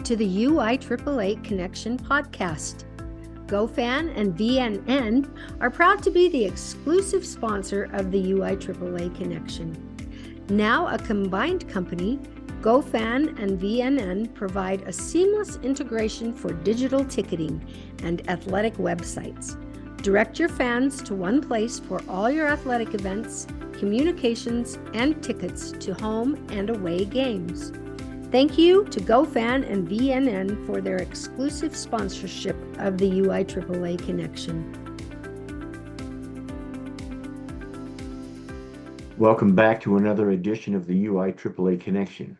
to the UIAAA Connection podcast. GoFan and VNN are proud to be the exclusive sponsor of the UIAAA Connection. Now a combined company, GoFan and VNN provide a seamless integration for digital ticketing and athletic websites. Direct your fans to one place for all your athletic events, communications, and tickets to home and away games. Thank you to GoFan and VNN for their exclusive sponsorship of the UIAAA Connection. Welcome back to another edition of the UIAAA Connection.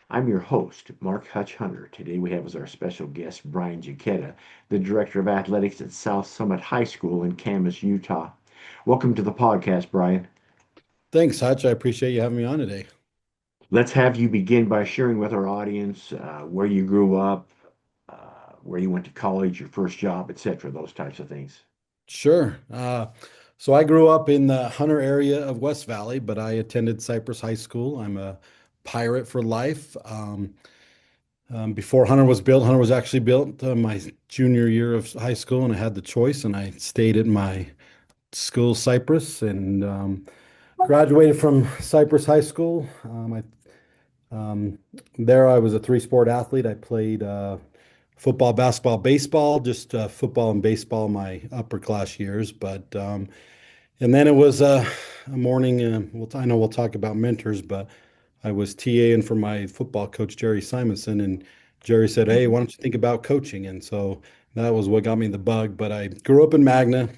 I'm your host, Mark Hutch Hunter. Today we have as our special guest Brian Jacketta, the Director of Athletics at South Summit High School in Camas, Utah. Welcome to the podcast, Brian. Thanks, Hutch. I appreciate you having me on today. Let's have you begin by sharing with our audience where you grew up, where you went to college, your first job, etc., those types of things. Sure. So I grew up in the Hunter area of West Valley, but I attended Cyprus High School. I'm a pirate for life. Before Hunter was built, Hunter was actually built my junior year of high school, and I had the choice, and I stayed at my school, Cyprus, and graduated from Cyprus High School. There I was a three-sport athlete. I played football, basketball, baseball, just football and baseball my upper class years. But and then it was a morning. I know we'll talk about mentors, but I was TAing for my football coach, Jerry Simonson, and Jerry said, "Hey, why don't you think about coaching?" And so that was what got me the bug. But I grew up in Magna.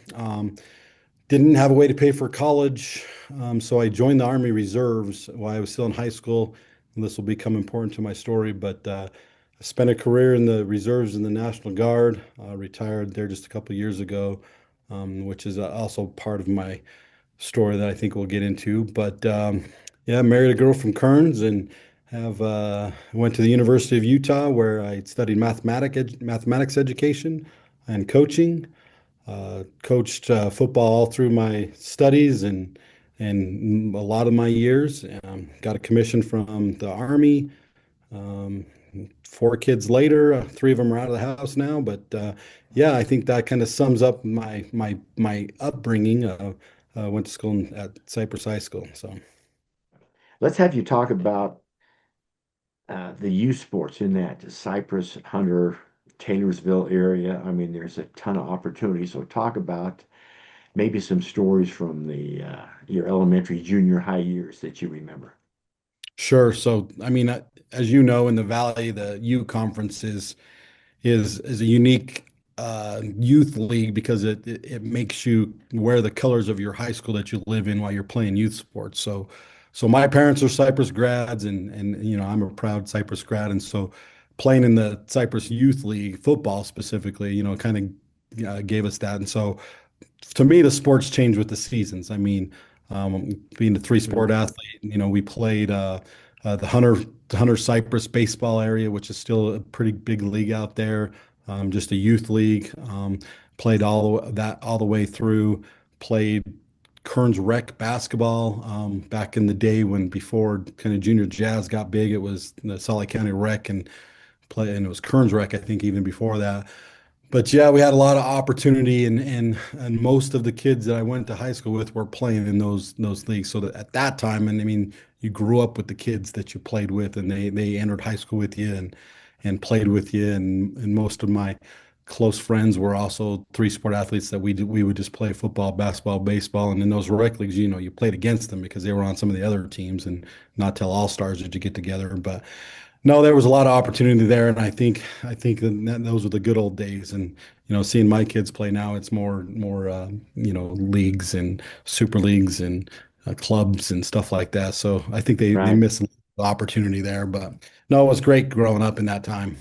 Didn't have a way to pay for college, so I joined the Army Reserves while I was still in high school. And this will become important to my story, but I spent a career in the reserves in the National Guard. Retired there just a couple of years ago, which is also part of my story that I think we'll get into. But yeah, married a girl from Kearns and have went to the University of Utah where I studied mathematics education and coaching. Coached football all through my studies and a lot of my years. Got a commission from the Army. Four kids later, three of them are out of the house now. But yeah, I think that kind of sums up my upbringing. Went to school at Cyprus High School. So Let's have you talk about the youth sports in that Cyprus, Hunter, Taylorsville area. I mean, there's a ton of opportunity. So talk about maybe some stories from the your elementary, junior high years that you remember. sure. So I mean, as you know, in the Valley, the U Conference is a unique youth league because it makes you wear the colors of your high school that you live in while you're playing youth sports. So my parents are Cyprus grads, and I'm a proud Cyprus grad, and so playing in the Cyprus Youth League football specifically, kind of gave us that. And so to me, the sports change with the seasons. I mean, being a three-sport athlete, we played the Hunter Cyprus baseball area, which is still a pretty big league out there, just a youth league. Played all the way through. Played Kearns Rec basketball back in the day when before kind of junior jazz got big. It was the Salt Lake County Rec and it was Kearns Rec, I think, even before that. But yeah, we had a lot of opportunity, and most of the kids that I went to high school with were playing in those leagues. So that at that time, and I mean, you grew up with the kids that you played with, and they entered high school with you and played with you, and most of my close friends were also three-sport athletes that we would just play football, basketball, baseball, and in those rec leagues, you played against them because they were on some of the other teams, and not till all-stars did you get together. But no, there was a lot of opportunity there, and I think those were the good old days. And seeing my kids play now, it's more leagues and super leagues and clubs and stuff like that. So I think they Right. miss the opportunity there. But no, it was great growing up in that time.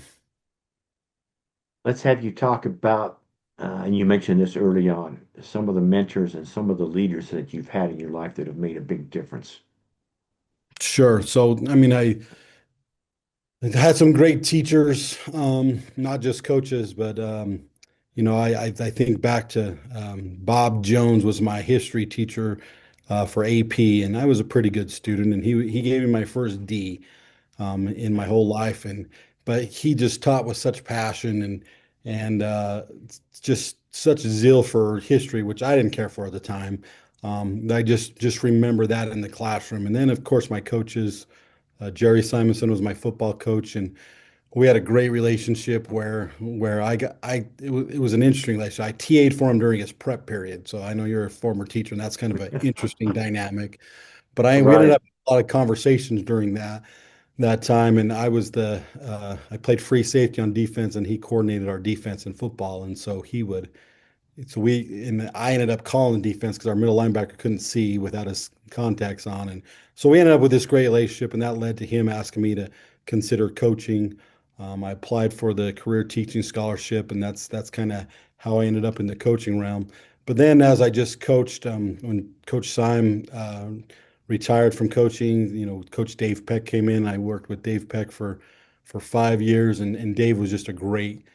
Let's have you talk about, and you mentioned this early on, some of the mentors and some of the leaders that you've had in your life that have made a big difference. Sure. So I mean, I had some great teachers, not just coaches, but I think back to Bob Jones was my history teacher for AP, and I was a pretty good student, and he gave me my first D in my whole life, and but he just taught with such passion and just such zeal for history, which I didn't care for at the time. I just remember that in the classroom. And then, of course, my coaches, Jerry Simonson was my football coach, and we had a great relationship where it was an interesting relationship. I TA'd for him during his prep period, so I know you're a former teacher, and that's kind of an interesting dynamic. But we ended Right. up a lot of conversations during that time, and I played free safety on defense, and he coordinated our defense in football, and I ended up calling defense because our middle linebacker couldn't see without his contacts on. And so we ended up with this great relationship, and that led to him asking me to consider coaching. I applied for the career teaching scholarship, and that's kind of how I ended up in the coaching realm. But then as I just coached, when Coach Syme retired from coaching, Coach Dave Peck came in. I worked with Dave Peck for 5 years, and Dave was just a great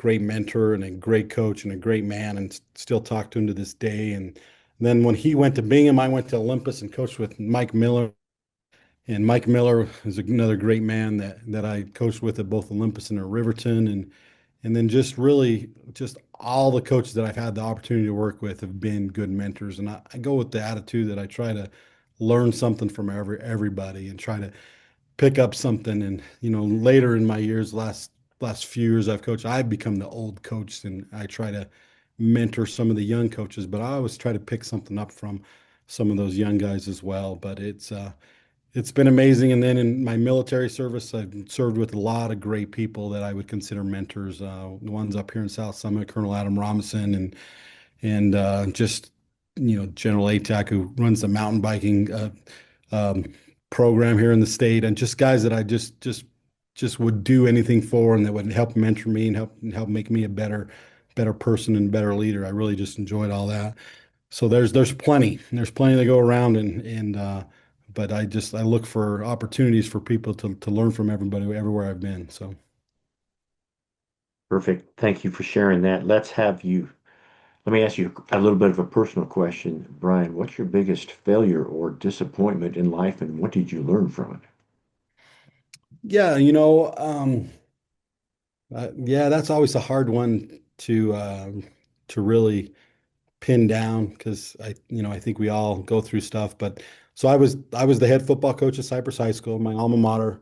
mentor and a great coach and a great man, and still talk to him to this day. And then when he went to Bingham, I went to Olympus and coached with Mike Miller. And Mike Miller is another great man that I coached with at both Olympus and at Riverton. And then just all the coaches that I've had the opportunity to work with have been good mentors. And I go with the attitude that I try to learn something from everybody and try to pick up something. And later in my years, last few years I've coached, I've become the old coach, and I try to mentor some of the young coaches, but I always try to pick something up from some of those young guys as well. But it's been amazing. And then in my military service, I've served with a lot of great people that I would consider mentors. The ones up here in South Summit, Colonel Adam Robinson, and just General Atack, who runs the mountain biking um, program here in the state, and just guys that I just would do anything for, and that would help mentor me and help make me a better person and better leader. I really just enjoyed all that. So there's plenty to go around, and but I look for opportunities for people to learn from everybody everywhere I've been. So. Perfect. Thank you for sharing that. Let me ask you a little bit of a personal question. Brian, what's your biggest failure or disappointment in life, and what did you learn from it? Yeah, yeah, that's always a hard one to really pin down, because I think we all go through stuff. But so I was the head football coach at Cyprus High School, my alma mater,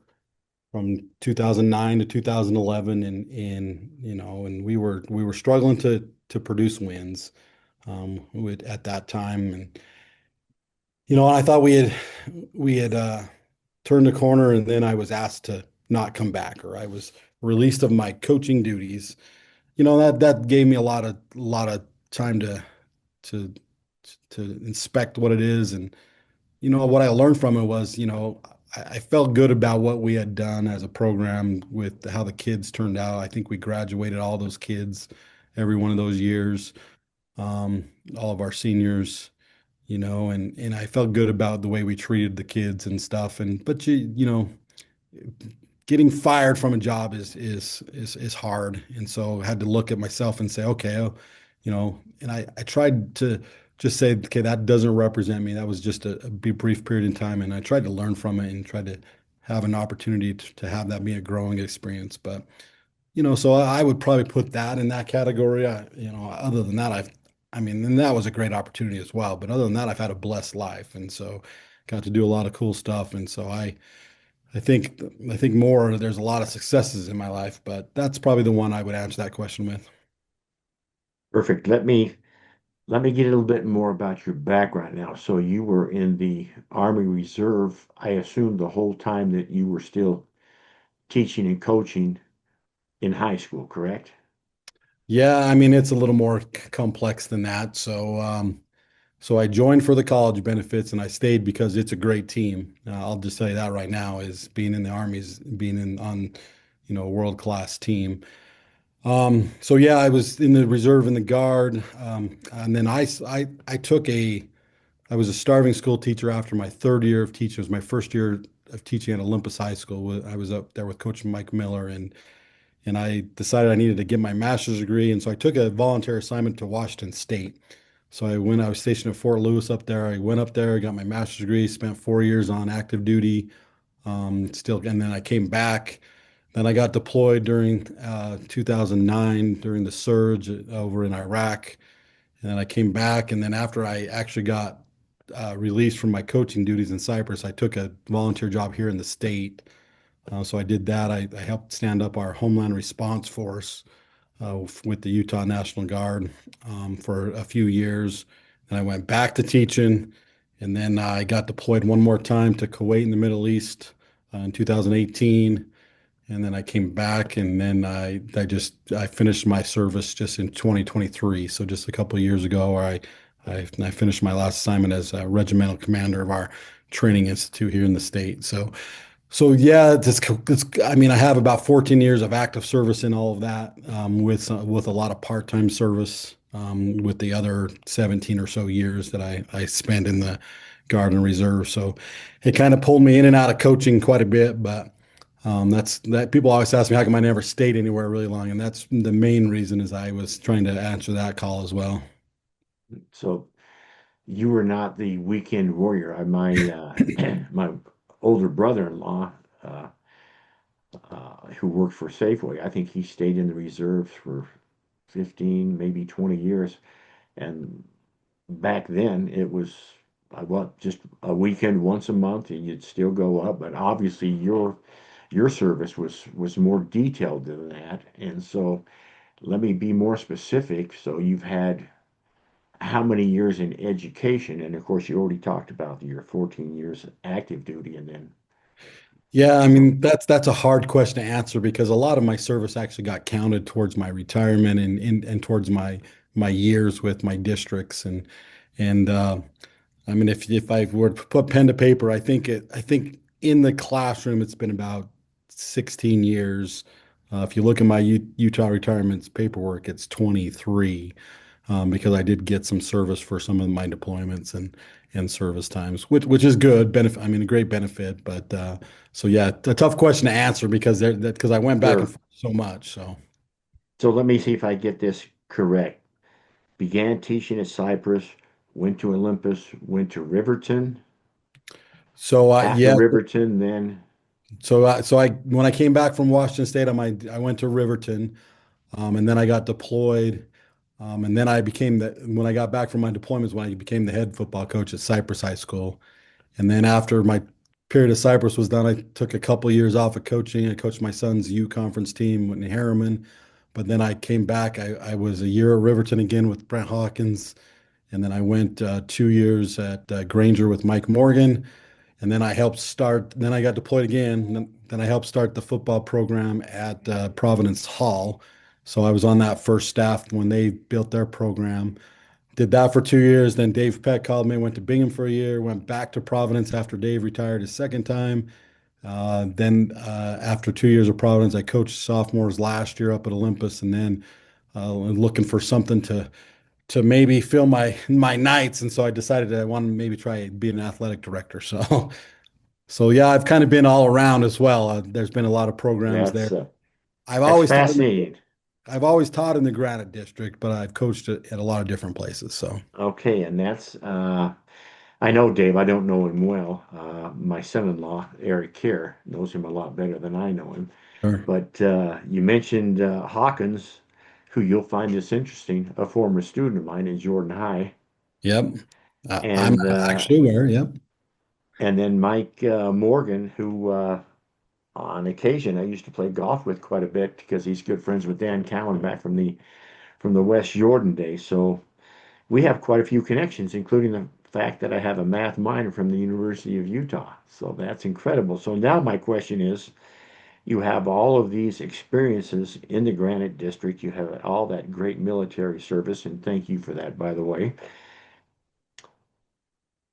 from 2009 to 2011, and we were struggling to produce wins at that time. And I thought we had turned the corner, and then I was asked to not come back, or I was released of my coaching duties. That gave me a lot of time to to inspect what it is. And what I learned from it was, I felt good about what we had done as a program with how the kids turned out. I think we graduated all those kids every one of those years, all of our seniors, and I felt good about the way we treated the kids and stuff. But getting fired from a job is hard. And so I had to look at myself and say, okay, and I tried to just say, okay, that doesn't represent me. That was just a brief period in time. And I tried to learn from it and tried to have an opportunity to have that be a growing experience. But, so I would probably put that in that category. Other than that, I mean, and that was a great opportunity as well. But other than that, I've had a blessed life. And so got to do a lot of cool stuff. And so I think more, there's a lot of successes in my life, but that's probably the one I would answer that question with. Perfect. Let me get a little bit more about your background now. So you were in the Army Reserve, I assume, the whole time that you were still teaching and coaching in high school, correct? Yeah, I mean, it's a little more complex than that. So I joined for the college benefits, and I stayed because it's a great team. I'll just tell you that right now, is being in the Army's being on, a world-class team. So yeah, I was in the reserve and the guard. And then I took I was a starving school teacher after my third year of teaching. It was my first year of teaching at Olympus High School. I was up there with Coach Mike Miller, and I decided I needed to get my master's degree. And so I took a volunteer assignment to Washington State. So I was stationed at Fort Lewis up there. I went up there, got my master's degree, spent 4 years on active duty, and then I came back, Then I got deployed during 2009 during the surge over in Iraq. And then I came back. And then after I actually got released from my coaching duties in Cyprus, I took a volunteer job here in the state. So I did that. I helped stand up our Homeland Response Force with the Utah National Guard for a few years. And I went back to teaching. And then I got deployed one more time to Kuwait in the Middle East in 2018. And then I came back, and then I finished my service just in 2023. So just a couple of years ago, where I finished my last assignment as a regimental commander of our training institute here in the state. So yeah, I mean, I have about 14 years of active service in all of that, with a lot of part-time service, with the other 17 or so years that I spent in the Guard and Reserve. So it kind of pulled me in and out of coaching quite a bit, but that's that people always ask me how come I never stayed anywhere really long, and that's the main reason is I was trying to answer that call as well. So you were not the weekend warrior. My older brother-in-law, uh, who worked for Safeway, I think he stayed in the reserves for 15, maybe 20 years. And back then it was just a weekend once a month, and you'd still go up. But obviously your service was more detailed than that. And so let me be more specific. So you've had how many years in education? And of course, you already talked about your 14 years active duty, and then Yeah, I mean that's a hard question to answer because a lot of my service actually got counted towards my retirement and towards my years with my districts and I mean if I were to put pen to paper, I think in the classroom it's been about 16 years. If you look at my Utah retirements paperwork, it's 23, because I did get some service for some of my deployments and service times, which is good benefit. I mean, a great benefit, but so yeah, a tough question to answer because I went back and sure. forth so much. So So let me see if I get this correct. Began teaching at Cyprus, went to Olympus, went to Riverton. After yeah, Riverton, then so I when I came back from Washington State, I went to Riverton, and then I got deployed. And then when I got back from my deployments, when I became the head football coach at Cypress High School. And then after my period of Cyprus was done, I took a couple of years off of coaching. I coached my son's U conference team in Harriman. But then I came back. I was a year at Riverton again with Brent Hawkins. And then I went 2 years at Granger with Mike Morgan. And then then I got deployed again. And then I helped start the football program at Providence Hall. So I was on that first staff when they built their program. Did that for 2 years. Then Dave Peck called me, went to Bingham for a year, went back to Providence after Dave retired his second time. Then after 2 years of Providence, I coached sophomores last year up at Olympus, and then looking for something to maybe fill my nights. And so I decided that I wanted to maybe try being an athletic director. So so yeah, I've kind of been all around as well. There's been a lot of programs there. that's I've that's always taught in the fascinating. I've always taught in the Granite District, but I've coached at a lot of different places. So Okay, and that's I know Dave. I don't know him well. My son-in-law, Eric Kerr, knows him a lot better than I know him. sure. But you mentioned Hawkins, who you'll find this interesting, a former student of mine in Jordan High, Yep. I'm and actually aware. Yep. then Mike Morgan, who on occasion I used to play golf with quite a bit because he's good friends with Dan Cowan back from the West Jordan days. So we have quite a few connections, including the fact that I have a math minor from the University of Utah. So that's incredible. So now my question is, you have all of these experiences in the Granite District. You have all that great military service, and thank you for that, by the way.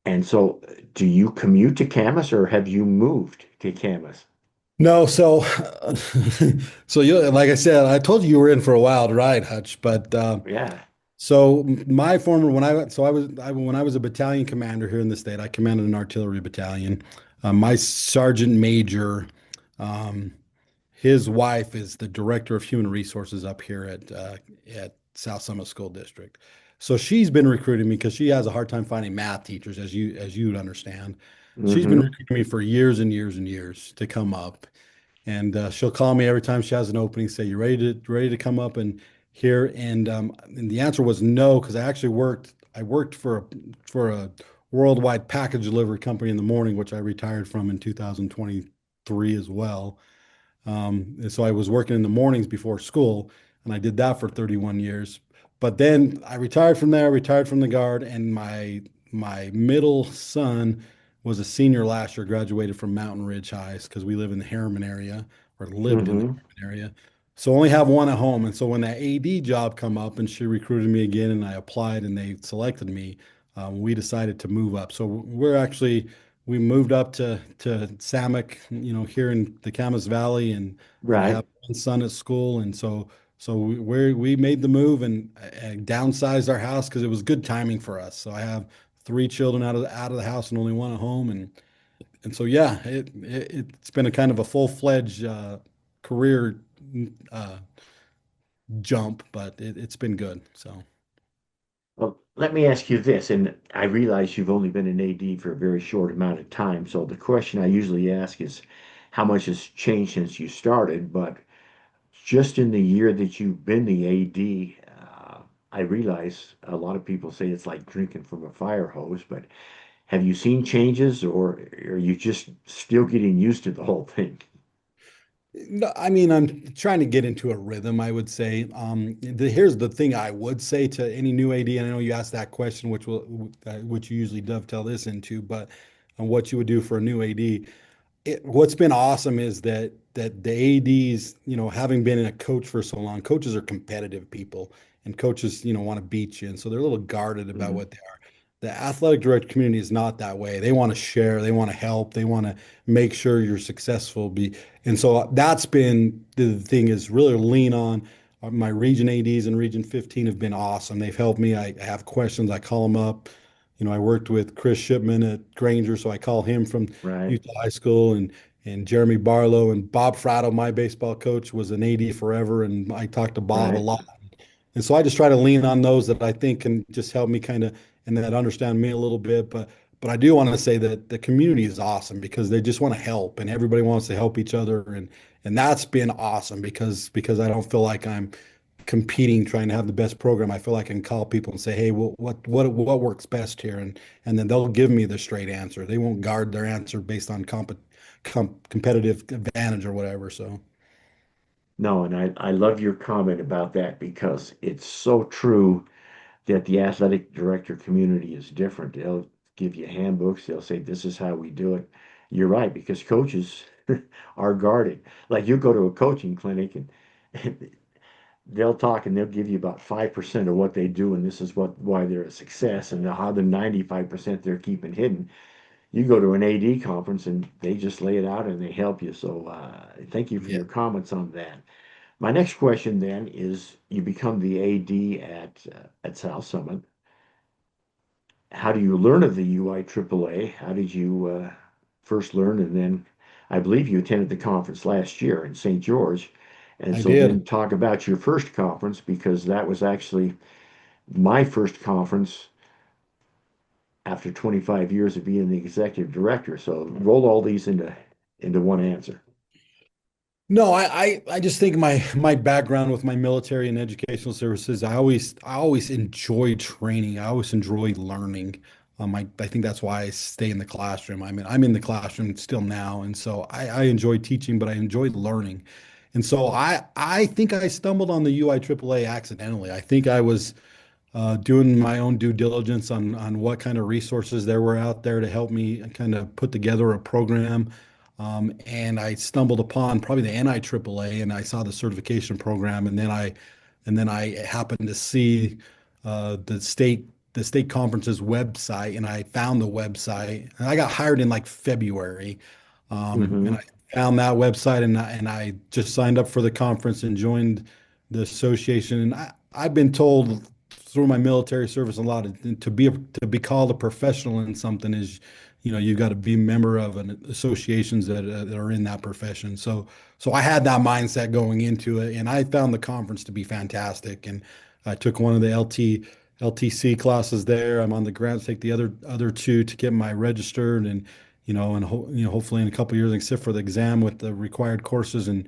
And so, do you commute to Camas or have you moved to Camas? No, so so you like I said, I told you were in for a wild ride, Hutch. But Yeah. so my former when I so when I was a battalion commander here in the state, I commanded an artillery battalion. My sergeant major, um, his wife is the director of human resources up here at South Summit School District. So she's been recruiting me because she has a hard time finding math teachers, as you'd understand. She's been Mm-hmm. recruiting me for years and years and years to come up. and she'll call me every time she has an opening, say, "You ready to come up and here?" And the answer was no, because I worked for a worldwide package delivery company in the morning, which I retired from in 2023 as well. And so I was working in the mornings before school, and I did that for 31 years. But then I retired from there, retired from the guard, and my middle son was a senior last year, graduated from Mountain Ridge Highs because we live in the Harriman area or lived in the Hmm. Harriman area. So only have one at home. And so when that AD job come up and she recruited me again and I applied and they selected me, we decided to move up. So we moved up to Samak, here in the Camas Valley, and I Right. have one son at school, and so we made the move and downsized our house because it was good timing for us. So I have three children out of the house and only one at home, and so yeah, it's been a kind of a full-fledged career uh, jump, but it's been good. So. Well, let me ask you this, and I realize you've only been an AD for a very short amount of time. So the question I usually ask is how much has changed since you started? But just in the year that you've been the AD, I realize a lot of people say it's like drinking from a fire hose, but have you seen changes or are you just still getting used to the whole thing? No, I mean, I'm trying to get into a rhythm, I would say. Here's the thing I would say to any new AD, and I know you asked that question, which you usually dovetail this into, but on what you would do for a new AD. What's been awesome is that the ADs, having been a coach for so long, coaches are competitive people, and coaches, want to beat you, and so they're a little guarded about Mhm. what they are. The athletic director community is not that way. They want to share, they want to help, they want to make sure you're successful. And so that's been the thing, is really lean on my region ADs, and region 15 have been awesome. They've helped me. I have questions, I call them up. I worked with Chris Shipman at Granger, so I call him from Right, Utah High School, and Jeremy Barlow and Bob Fratto, my baseball coach, was an AD forever, and I talked to Bob a right. lot. And so I just try to lean on those that I think can just help me kind of and that understand me a little bit. But I do want to say that the community is awesome because they just want to help, and everybody wants to help each other, and that's been awesome because I don't feel like I'm competing trying to have the best program. I feel like I can call people and say, "Hey, what works best here?" And then they'll give me the straight answer. They won't guard their answer based on competitive advantage or whatever. So. No, and I love your comment about that because it's so true that the athletic director community is different. They'll give you handbooks, they'll say, this is how we do it. You're right, because coaches are guarded. Like you go to a coaching clinic and they'll talk and they'll give you about 5% of what they do, and this is why they're a success, and how the 95% they're keeping hidden. You go to an AD conference and they just lay it out and they help you. So thank you for Yeah. your comments on that. My next question then is you become the AD at South Summit. How do you learn of the UIAAA? How did you first learn? And then I believe you attended the conference last year in St. George. And I so did. then talk about your first conference because that was actually my first conference after 25 years of being the executive director. So roll all these into one answer. No, I just think my background with my military and educational services, I always enjoy training. I always enjoy learning. I think that's why I stay in the classroom. I'm in the classroom still now, and so I enjoy teaching, but I enjoy learning. And so I think I stumbled on the UIAAA accidentally. I think I was doing my own due diligence on what kind of resources there were out there to help me kind of put together a program. And I stumbled upon probably the NIAAA, and I saw the certification program, and then I happened to see the state conference's website, and I found the website, and I got hired in like February, and I Hmm. found that website, and I just signed up for the conference and joined the association. And I've been told through my military service a lot to be called a professional in something is, you've got to be a member of an associations that are in that profession. So I had that mindset going into it, and I found the conference to be fantastic. And I took one of the LTC classes there. I'm on the ground to take the other two to get my registered, and hopefully in a couple of years I can sit for the exam with the required courses and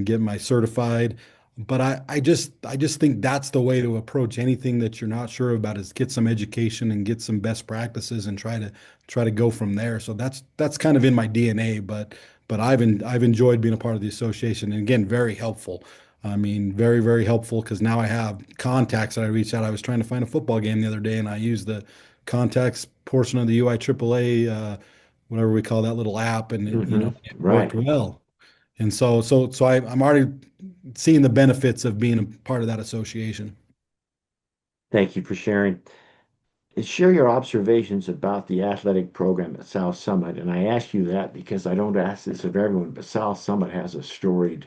get my certified. But I just think that's the way to approach anything that you're not sure about is get some education and get some best practices and try to go from there. So that's kind of in my DNA, but I've enjoyed being a part of the association, and again, very helpful. I mean, very, very helpful because now I have contacts that I reach out. I was trying to find a football game the other day, and I used the contacts portion of the UIAAA, whatever we call that little app, and it worked Right. well. And I'm already seeing the benefits of being a part of that association. Thank you for sharing. And share your observations about the athletic program at South Summit. And I ask you that because I don't ask this of everyone, but South Summit has a storied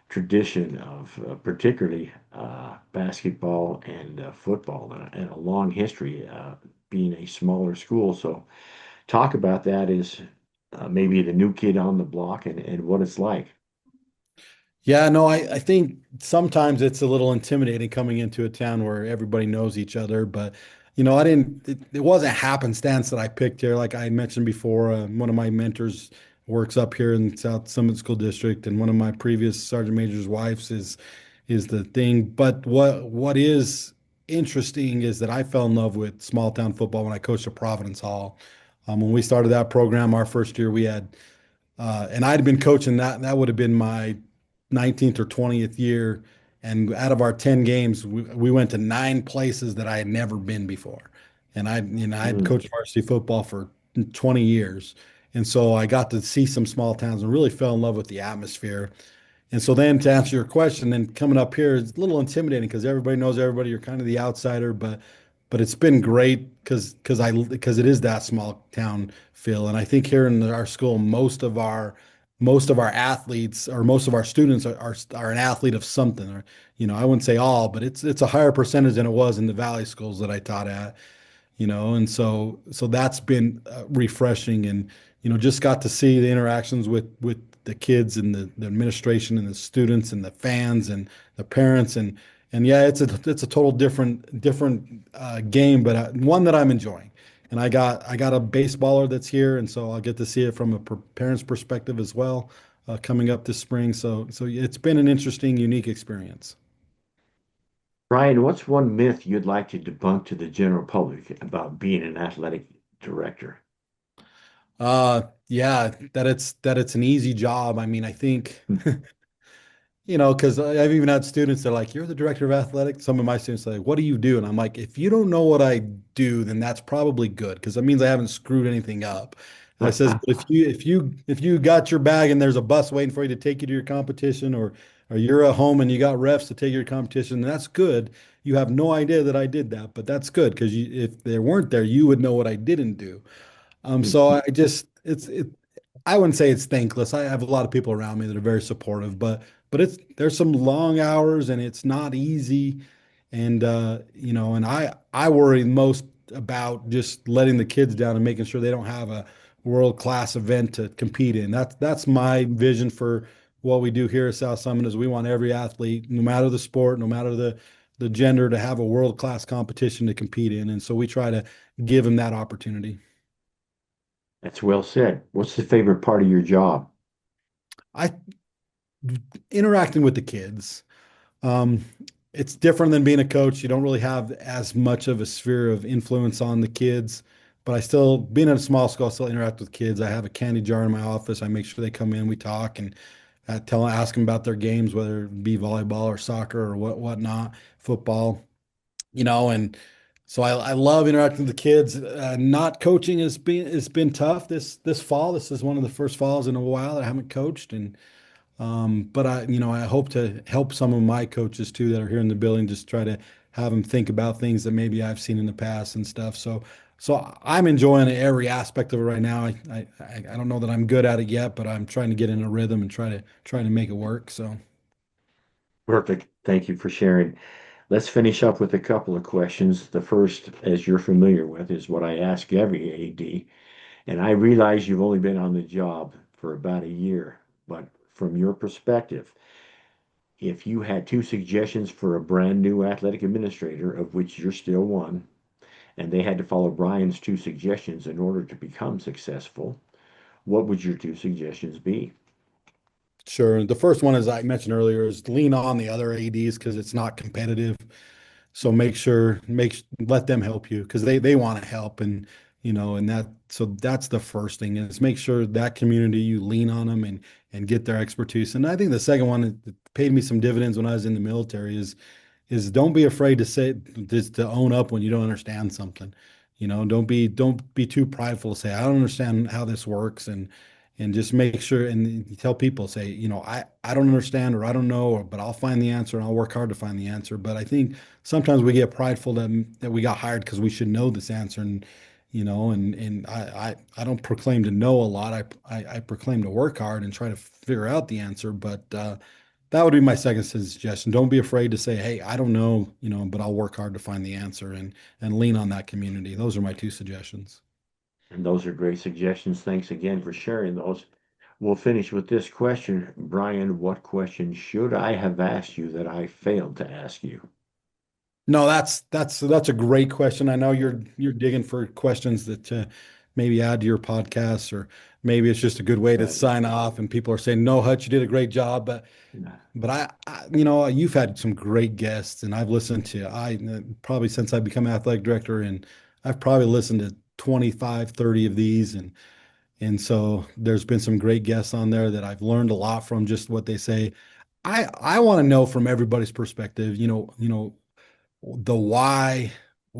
tradition of particularly basketball and football and a long history being a smaller school. So talk about that as maybe the new kid on the block and what it's like. Yeah, no, I think sometimes it's a little intimidating coming into a town where everybody knows each other. But, I didn't, it wasn't happenstance that I picked here. Like I mentioned before, one of my mentors works up here in South Summit School District, and one of my previous sergeant major's wives is the thing. But what is interesting is that I fell in love with small town football when I coached at Providence Hall. When we started that program, our first year, we had and I'd been coaching that would have been my 19th or 20th year. And out of our 10 games, we went to 9 places that I had never been before. And I'd Mm. coached varsity football for 20 years. And so I got to see some small towns and really fell in love with the atmosphere. And so then to answer your question, then coming up here is a little intimidating because everybody knows everybody. You're kind of the outsider, but it's been great because it is that small town feel. And I think here in our school, most of our athletes or most of our students are an athlete of something. Or, I wouldn't say all, but it's a higher percentage than it was in the Valley schools that I taught at. And so that's been refreshing, and just got to see the interactions with the kids and the administration and the students and the fans and the parents, and yeah, it's a total different game, but one that I'm enjoying. And I got a baseballer that's here, and so I'll get to see it from a parent's perspective as well, coming up this spring. So it's been an interesting, unique experience. Brian, what's one myth you'd like to debunk to the general public about being an athletic director? Yeah, that it's an easy job. I mean, I think, because I've even had students that are like, "You're the director of athletics." Some of my students are like, "What do you do?" And I'm like, "If you don't know what I do, then that's probably good because that means I haven't screwed anything up." I says, "But if you got your bag and there's a bus waiting for you to take you to your competition, or you're at home and you got refs to take you to your competition, then that's good. You have no idea that I did that, but that's good because if they weren't there, you would know what I didn't do." So I just I wouldn't say it's thankless. I have a lot of people around me that are very supportive, but there's some long hours and it's not easy. And and I worry most about just letting the kids down and making sure they don't have a world-class event to compete in. That's my vision for what we do here at South Summit is we want every athlete, no matter the sport, no matter the gender, to have a world-class competition to compete in. And so we try to give them that opportunity. That's well said. What's the favorite part of your job? I interacting with the kids. Um, it's different than being a coach. You don't really have as much of a sphere of influence on the kids, but being in a small school, I still interact with kids. I have a candy jar in my office. I make sure they come in, we talk, and ask them about their games, whether it be volleyball or soccer or whatnot, football, and so I love interacting with the kids. Not coaching has been tough this fall. This is one of the first falls in a while that I haven't coached, and but I hope to help some of my coaches too that are here in the building, just try to have them think about things that maybe I've seen in the past and stuff. So I'm enjoying every aspect of it right now. I don't know that I'm good at it yet, but I'm trying to get in a rhythm and trying to make it work. So Perfect. Thank you for sharing. Let's finish up with a couple of questions. The first, as you're familiar with, is what I ask every AD. And I realize you've only been on the job for about a year, but from your perspective, if you had two suggestions for a brand new athletic administrator, of which you're still one, and they had to follow Brian's two suggestions in order to become successful, what would your two suggestions be? Sure. The first one, as I mentioned earlier, is lean on the other ADs because it's not competitive. So let them help you because they want to help, and and that's the first thing is make sure that community you lean on them and get their expertise. And I think the second one that paid me some dividends when I was in the military is don't be afraid to say just to own up when you don't understand something. Don't be too prideful to say I don't understand how this works, and just make sure and you tell people, say, I don't understand or I don't know, but I'll find the answer and I'll work hard to find the answer. But I think sometimes we get prideful that we got hired because we should know this answer, and I don't proclaim to know a lot. I proclaim to work hard and try to figure out the answer. But that would be my second suggestion. Don't be afraid to say, hey, I don't know, but I'll work hard to find the answer and lean on that community. Those are my two suggestions. And those are great suggestions. Thanks again for sharing those. We'll finish with this question. Brian, what question should I have asked you that I failed to ask you? No, that's a great question. I know you're digging for questions that maybe add to your podcast, or maybe it's just a good way to Right. sign off. And people are saying, "No, Hutch, you did a great job." But you've had some great guests, and I've listened to probably since I've become athletic director, and I've probably listened to 25, 30 of these, and so there's been some great guests on there that I've learned a lot from just what they say. I want to know from everybody's perspective, the why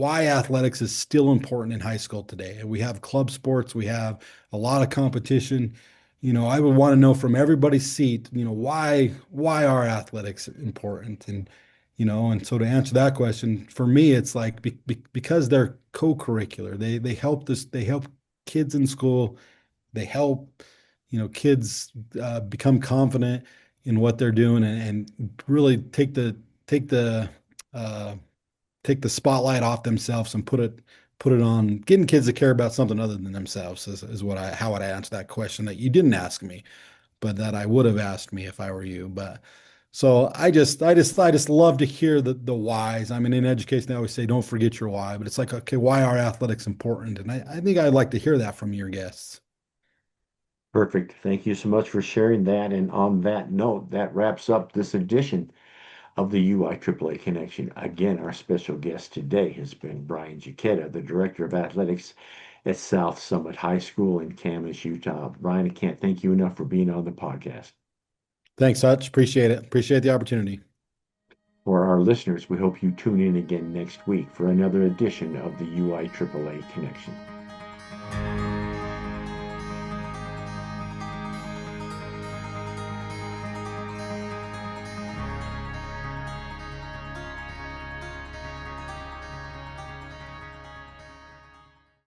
athletics is still important in high school today. We have club sports, we have a lot of competition. I would want to know from everybody's seat, why are athletics important? And so to answer that question, for me, it's like because they're co-curricular. They help kids in school. They help, kids become confident in what they're doing and really take the uh, take the spotlight off themselves and put it on getting kids to care about something other than themselves is how I'd answer that question that you didn't ask me, but that I would have asked me if I were you. But so I just love to hear the whys. I mean, in education, they always say don't forget your why, but it's like, okay, why are athletics important? And I think I'd like to hear that from your guests. Perfect. Thank you so much for sharing that. And on that note, that wraps up this edition of the UIAAA Connection. Again, our special guest today has been Brian Jacketta, the Director of Athletics at South Summit High School in Camas, Utah. Brian, I can't thank you enough for being on the podcast. Thanks, Hutch. Appreciate it. Appreciate the opportunity. For our listeners, we hope you tune in again next week for another edition of the UIAAA Connection.